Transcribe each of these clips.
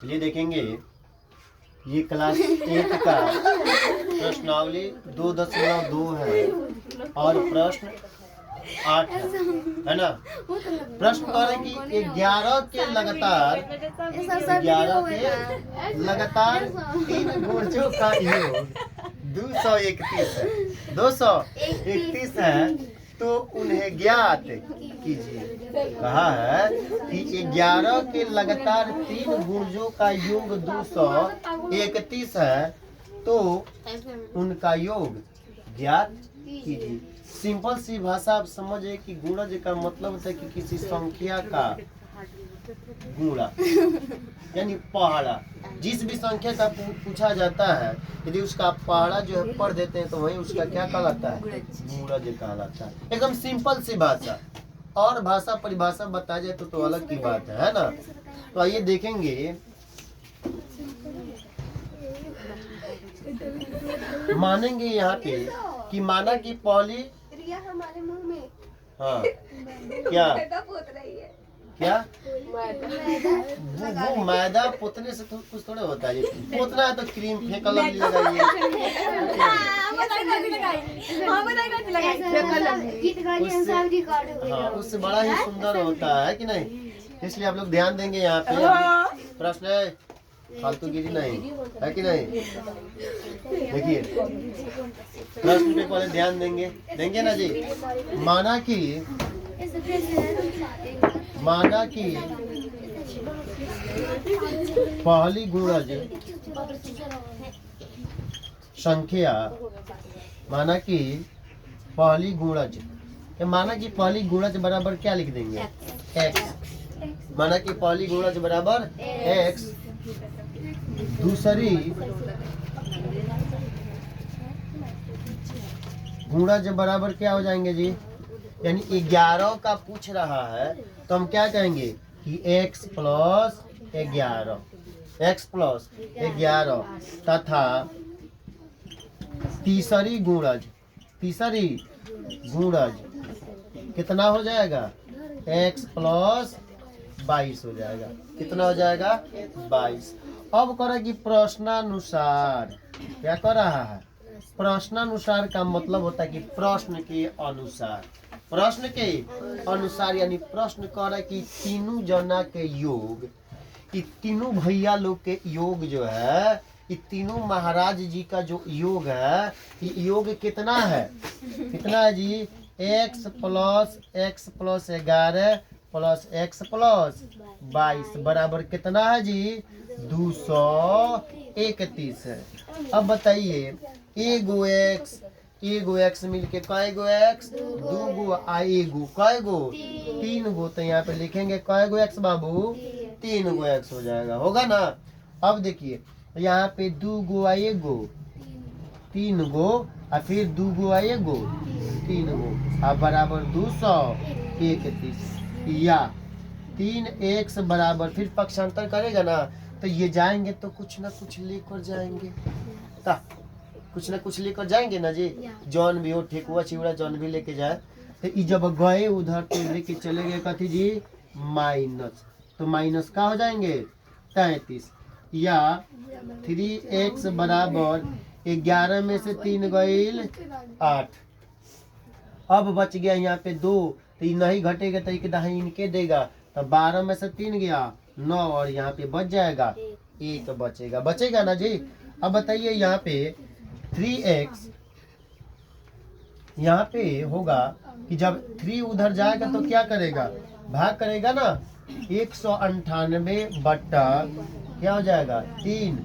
चलिए देखेंगे ये क्लास 8 का प्रश्नावली 2.2 है और प्रश्न 8 है ना। प्रश्न कह रहे हैं कि 11 के लगातार 3 गुणजों का योग 231 है 231 है, तो उन्हें ज्ञात कीजिए। कहा है कि 11 के लगातार 3 गुणजों का योग 231 है, तो उनका योग ज्ञात कीजिए। सिंपल सी भाषा आप समझे कि गुणज का मतलब होता है कि किसी संख्या का गुणा यानी पहाड़ा। जिस भी संख्या का पूछा जाता है, यदि उसका पहाड़ा जो है पढ़ देते हैं तो वही उसका क्या कहलाता है, गुणज कहलाता है। एकदम सिंपल सी भाषा। और भाषा परिभाषा बता जाए तो अलग की बात है ना। तो आइए देखेंगे, मानेंगे यहाँ पे कि माना कि पहली हमारे मुंह में हाँ क्या क्या वो मैदा पोतने से तो कुछ थोड़ा होता है। पोतना है तो क्रीम फेंक लगाइए। हाँ, उससे बड़ा ही सुंदर होता है कि नहीं। इसलिए आप लोग ध्यान देंगे यहाँ पे। प्रश्न है फालतूगिरी नहीं है कि नहीं। देखिए प्रश्न पे पहले ध्यान देंगे ना जी। माना कि पहली गुणज संख्या, माना कि पहली गुणज बराबर क्या लिख देंगे, x। माना कि पहली गुणज बराबर x, दूसरी गुणज बराबर क्या हो जाएंगे जी, यानी 11 का पूछ रहा है तो हम क्या कहेंगे कि x प्लस 11 तथा तीसरी गुणज कितना हो जाएगा, x प्लस 22 हो जाएगा। कितना हो जाएगा, 22। अब करें कि प्रश्नानुसार, क्या कर रहा है, प्रश्नानुसार का मतलब होता है कि प्रश्न के अनुसार यानी प्रश्न करे कि तीनों जना के योग, कि तीनों भैया लोग के योग जो है, ये तीनों महाराज जी का जो योग है, ये योग कितना है जी, x plus 11 plus x plus 22 बराबर कितना है जी, 231 है। अब बताइए एगो x मिलके कै गो x, 2 गो आ एगो कै गो, 3 गो। तो यहाँ पे लिखेंगे कै गो x बाबू, 3 गो x हो जाएगा, होगा ना। अब देखिए यहाँ पे 2 गो आ एगो, 3 गो और फिर 2 गो आ एगो, 3 गो अब बराबर 231, या 3x बराबर, फिर पक्षांतर करेगा ना तो ये जाएंगे तो कुछ ना कुछ लेकर जाएंगे, लेकर जाएंगे ना जी। जौन भी हो, ठेकुआ चिवड़ा जौन भी लेके जाए, तो ये जब गए उधर तो लेके चले गए कथी जी, माइनस। तो माइनस का हो जाएंगे 33, या 3x बराबर 11 में से 3 गईल 8। अब बच गया यहाँ पे 2, तो ये नहीं घटेगा तो इनके देगा, तो 12 में से 3 गया 9, और यहाँ पे बच जाएगा 1 बचेगा ना जी। अब बताइए यहाँ पे 3x, यहाँ पे होगा कि जब 3 उधर जाएगा तो क्या करेगा, भाग करेगा ना, 198 बट्टा क्या हो जाएगा 3,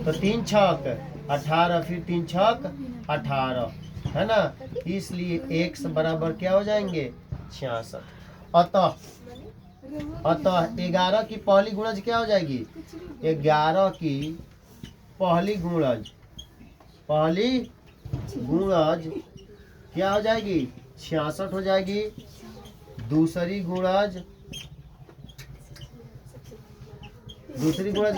तो 3 छक 18, फिर 3 छक 18 है ना। इसलिए x बराबर क्या हो जाएंगे 66। अतः 11 की पहली गुणज क्या हो जाएगी, 11 की पहली गुणज क्या हो जाएगी, 66 हो जाएगी। दूसरी गुणज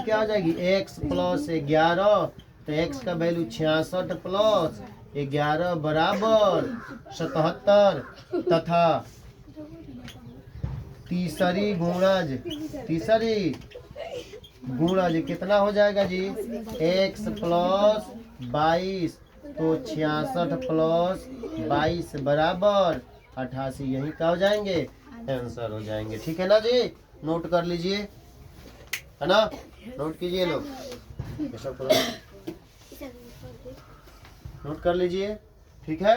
क्या हो जाएगी, x प्लस 11, तो x का वैल्यू 66 प्लस 11 बराबर 77, तथा तीसरी गुणज कितना हो जाएगा जी? x प्लस 22, तो 66 प्लस 22 बराबर 88, यही क्या हो जाएंगे? आंसर हो जाएंगे। ठीक है ना जी, नोट कर लीजिए, है ना, नोट कीजिए लोग, ये सब नोट कर लीजिए, ठीक है।